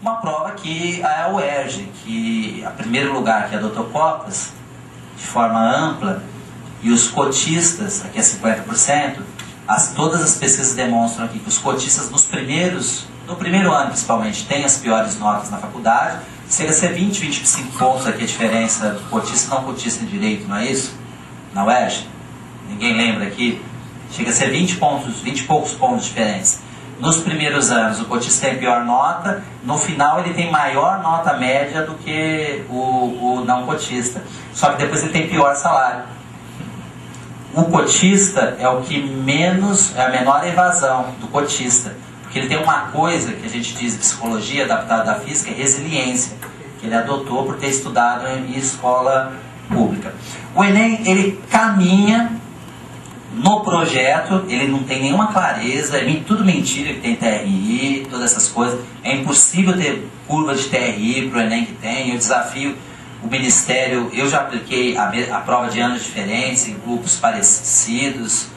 uma prova que a UERJ, que a primeiro lugar que adotou cotas de forma ampla, e os cotistas, aqui é 50%, todas as pesquisas demonstram aqui que os cotistas no primeiro ano principalmente, têm as piores notas na faculdade. Chega a ser 20, 25 pontos aqui a diferença do cotista e não cotista em direito, não é isso? Na UERJ? Ninguém lembra aqui? Chega a ser 20 pontos, 20 e poucos pontos de diferença. Nos primeiros anos o cotista tem pior nota, no final ele tem maior nota média do que o não cotista. Só que depois ele tem pior salário. O cotista é o que é a menor evasão do cotista. Porque ele tem uma coisa que a gente diz em psicologia, adaptada da física, é resiliência, que ele adotou por ter estudado em escola pública. O Enem, ele caminha no projeto, ele não tem nenhuma clareza, é tudo mentira que tem TRI, todas essas coisas. É impossível ter curva de TRI para o Enem que tem. Eu desafio o Ministério, eu já apliquei a prova de anos diferentes, em grupos parecidos,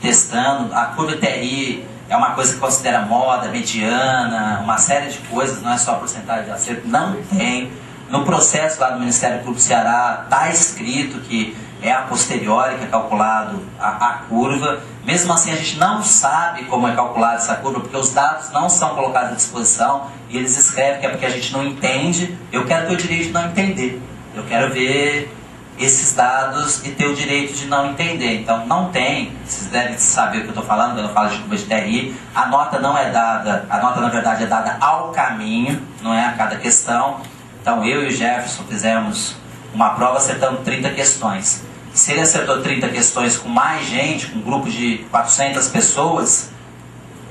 testando. A curva de TRI é uma coisa que considera moda, mediana, uma série de coisas, não é só a porcentagem de acerto, não tem. No processo lá do Ministério Público do Ceará está escrito que é a posteriori que é calculado a curva. Mesmo assim a gente não sabe como é calculada essa curva, porque os dados não são colocados à disposição e eles escrevem que é porque a gente não entende. Eu quero ter o direito de não entender, eu quero ver esses dados e ter o direito de não entender. Então não tem, vocês devem saber o que eu estou falando quando eu falo de curva de TRI. A nota não é dada, a nota na verdade é dada ao caminho, não é a cada questão. Então eu e o Jefferson fizemos uma prova acertando 30 questões. Se ele acertou 30 questões com mais gente, com um grupo de 400 pessoas,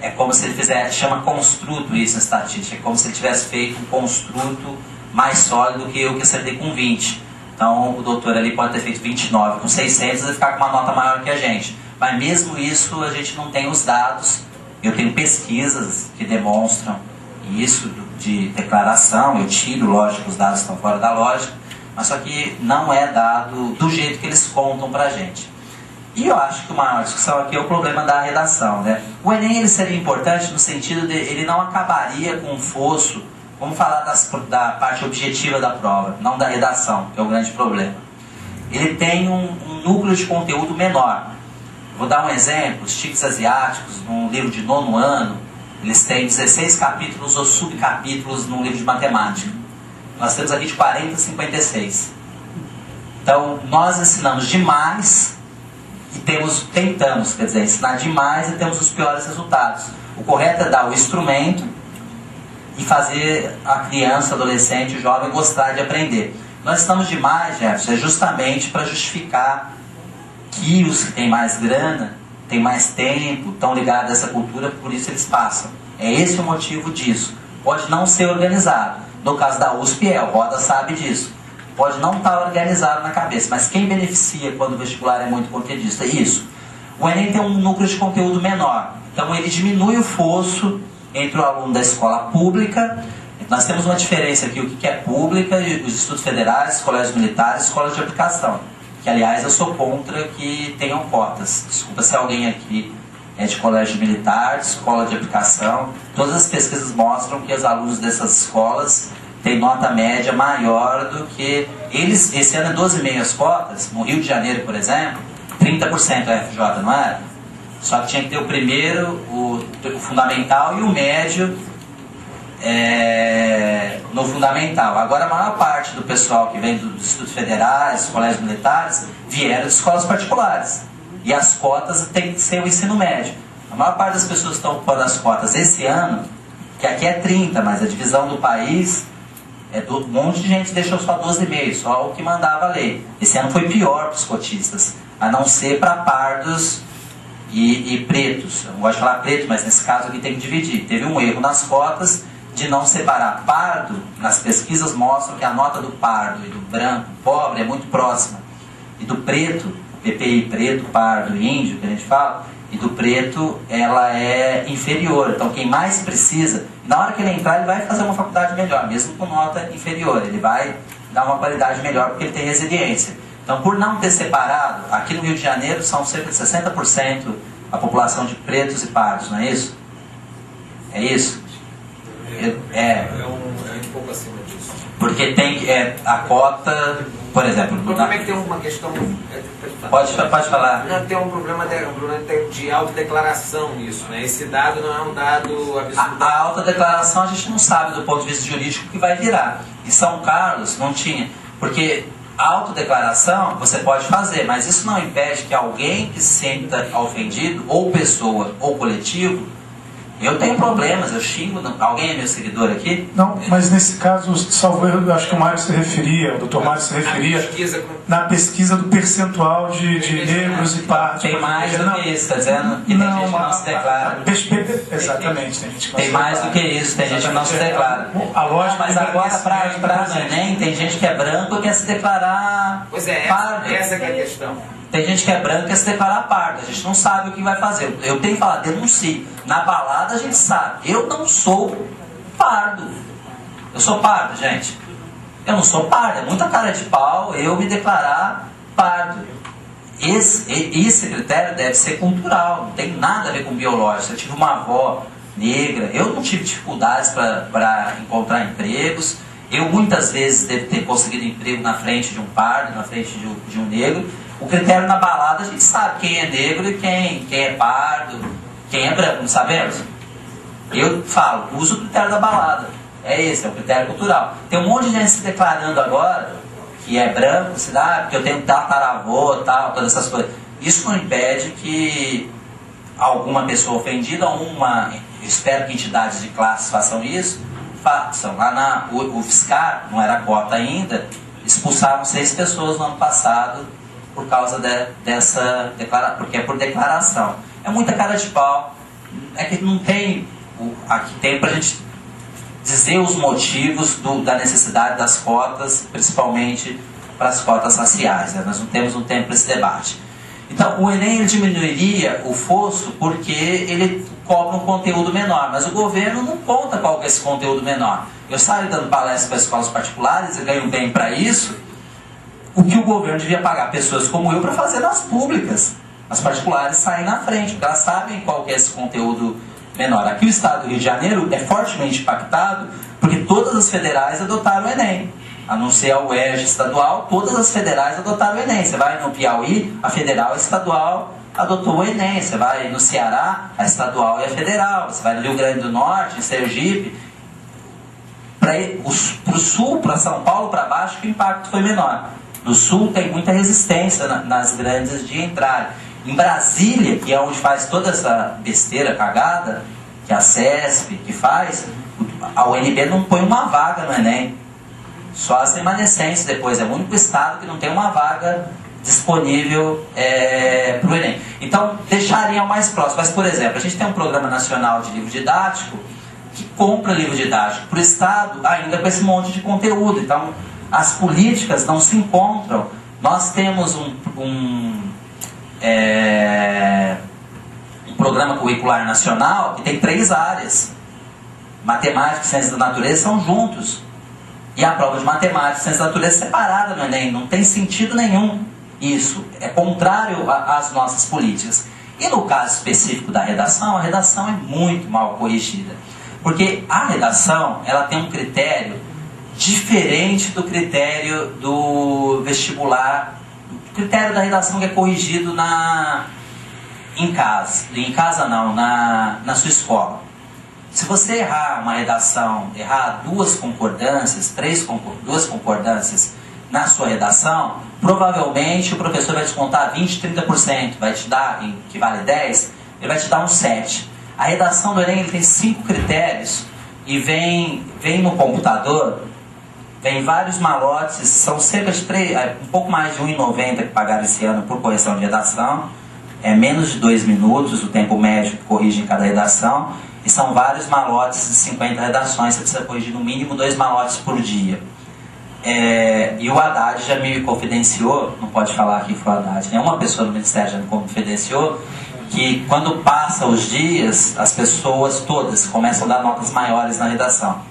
é como se ele fizesse, chama construto isso na estatística, é como se ele tivesse feito um construto mais sólido que eu que acertei com 20. Então o doutor ali pode ter feito 29, com 600 ele ficar com uma nota maior que a gente. Mas mesmo isso a gente não tem os dados. Eu tenho pesquisas que demonstram isso de declaração, eu tiro, lógico, os dados estão fora da lógica, mas só que não é dado do jeito que eles contam pra gente. E eu acho que uma maior discussão aqui é o problema da redação, né? O Enem ele seria importante no sentido de ele não acabaria com um fosso, vamos falar da parte objetiva da prova, não da redação, que é o grande problema. Ele tem um núcleo de conteúdo menor. Vou dar um exemplo, os tigres asiáticos, num livro de 9º ano, eles têm 16 capítulos ou subcapítulos num livro de matemática. Nós temos aqui de 40 a 56. Então, nós ensinamos demais e tentamos, quer dizer, ensinar demais e temos os piores resultados. O correto é dar o instrumento e fazer a criança, adolescente, o jovem gostar de aprender. Nós ensinamos demais, Jefferson, é justamente para justificar que os que têm mais grana, têm mais tempo, estão ligados a essa cultura, por isso eles passam. É esse o motivo disso. Pode não ser organizado. No caso da USP o Roda sabe disso. Pode não estar organizado na cabeça, mas quem beneficia quando o vestibular é muito conteudista? Isso. O Enem tem um núcleo de conteúdo menor. Então ele diminui o fosso entre o aluno da escola pública. Nós temos uma diferença aqui, o que é pública, os institutos federais, colégios militares, escolas de aplicação. Que, aliás, eu sou contra que tenham cotas. Desculpa se alguém aqui é de colégio militar, de escola de aplicação. Todas as pesquisas mostram que os alunos dessas escolas têm nota média maior do que eles. Esse ano é 12,5 as cotas. No Rio de Janeiro, por exemplo, 30% é FJ, não era? Só que tinha que ter o primeiro, o fundamental e o médio no fundamental. Agora a maior parte do pessoal que vem dos institutos federais, colégios militares, vieram de escolas particulares. E as cotas tem que ser o ensino médio. A maior parte das pessoas que estão ocupando as cotas esse ano, que aqui é 30, mas a divisão do país, um monte de gente deixou só 12,5, só o que mandava a lei. Esse ano foi pior para os cotistas, a não ser para pardos e pretos. Eu não gosto de falar preto, mas nesse caso aqui tem que dividir. Teve um erro nas cotas de não separar. Pardo, nas pesquisas mostram que a nota do pardo e do branco, pobre, é muito próxima. E do preto, PPI preto, pardo e índio, que a gente fala, e do preto, ela é inferior. Então quem mais precisa, na hora que ele entrar, ele vai fazer uma faculdade melhor, mesmo com nota inferior. Ele vai dar uma qualidade melhor porque ele tem resiliência. Então, por não ter separado, aqui no Rio de Janeiro são cerca de 60% a população de pretos e pardos, não é isso? É isso? Porque tem a cota, por exemplo... O problema é que tem uma questão... Pode falar. Não, tem um problema de autodeclaração nisso, né? Esse dado não é um dado absoluto. A autodeclaração a gente não sabe do ponto de vista jurídico o que vai virar. Em São Carlos não tinha, porque a autodeclaração você pode fazer, mas isso não impede que alguém que se sinta ofendido, ou pessoa, ou coletivo... Eu tenho problemas, eu xingo. Alguém é meu seguidor aqui? Não, mas nesse caso, salvo erro, eu acho que o Mário se referia, o doutor Mário se referia na pesquisa do percentual de negros e pardos. Tem mais do que isso, está dizendo que tem gente que não se declara. Exatamente, tem gente que não tem mais do que isso, tem gente que não se declara. A lógica mas agora, para o Enem, tem gente que é branco e quer se declarar pardo. Essa que é a questão. Tem gente que é branca e quer se declarar pardo. A gente não sabe o que vai fazer. Eu tenho que falar, denuncie. Na balada a gente sabe. Eu não sou pardo. Eu sou pardo, gente. Eu não sou pardo. É muita cara de pau eu me declarar pardo. Esse critério deve ser cultural. Não tem nada a ver com biológico. Eu tive uma avó negra. Eu não tive dificuldades para encontrar empregos. Eu muitas vezes devo ter conseguido emprego na frente de um pardo, na frente de um negro. O critério na balada a gente sabe quem é negro e quem é pardo, quem é branco, não sabemos? Eu falo, uso o critério da balada. É esse, é o critério cultural. Tem um monte de gente se declarando agora que é branco, se dá, porque eu tenho tataravô, tal, todas essas coisas. Isso não impede que alguma pessoa ofendida, espero que entidades de classe façam isso, façam. Lá o FSCar, não era cota ainda, expulsaram 6 pessoas no ano passado por causa dessa declaração, porque é por declaração. É muita cara de pau. É que não tem... Aqui tem pra gente dizer os motivos da necessidade das cotas, principalmente para as cotas raciais. Né? Nós não temos um tempo para esse debate. Então, o Enem ele diminuiria o fosso porque ele cobra um conteúdo menor, mas o governo não conta qual que é esse conteúdo menor. Eu saio dando palestra para escolas particulares e ganho bem para isso, o que o governo devia pagar pessoas como eu para fazer nas públicas. As particulares saem na frente, porque elas sabem qual que é esse conteúdo menor. Aqui o estado do Rio de Janeiro é fortemente impactado porque todas as federais adotaram o Enem. A não ser a UERJ estadual, todas as federais adotaram o Enem. Você vai no Piauí, a federal e a estadual adotou o Enem. Você vai no Ceará, a estadual e a federal. Você vai no Rio Grande do Norte, em Sergipe. Para o sul, para São Paulo, para baixo, o impacto foi menor. No sul tem muita resistência nas grandes de entrada. Em Brasília, que é onde faz toda essa besteira cagada, que a CESP que faz, a UNB não põe uma vaga no Enem. Só as remanescentes depois. É o único estado que não tem uma vaga disponível para o Enem. Então, deixariam mais próximo. Mas, por exemplo, a gente tem um programa nacional de livro didático que compra livro didático para o estado ainda com esse monte de conteúdo. Então, as políticas não se encontram. Nós temos um programa curricular nacional que tem 3 áreas. Matemática e ciência da natureza são juntos. E a prova de matemática e ciência da natureza é separada no Enem. Não tem sentido nenhum isso. É contrário às nossas políticas. E no caso específico da redação, a redação é muito mal corrigida. Porque a redação ela tem um critério diferente do critério do vestibular. O critério da redação que é corrigido em casa. Em casa não, na sua escola. Se você errar uma redação, errar 2 concordâncias, 2 concordâncias na sua redação, provavelmente o professor vai descontar 20%, 30%, vai te dar, que vale 10, ele vai te dar um 7. A redação do Enem ele tem 5 critérios e vem no computador, vem vários malotes, são cerca de um pouco mais de R$1,90 que pagaram esse ano por correção de redação, é menos de 2 minutos o tempo médio que corrige em cada redação, e são vários malotes de 50 redações, você precisa corrigir no mínimo 2 malotes por dia. E o Haddad já me confidenciou, não pode falar que foi o Haddad, nenhuma pessoa do Ministério já me confidenciou, que quando passa os dias, as pessoas todas começam a dar notas maiores na redação.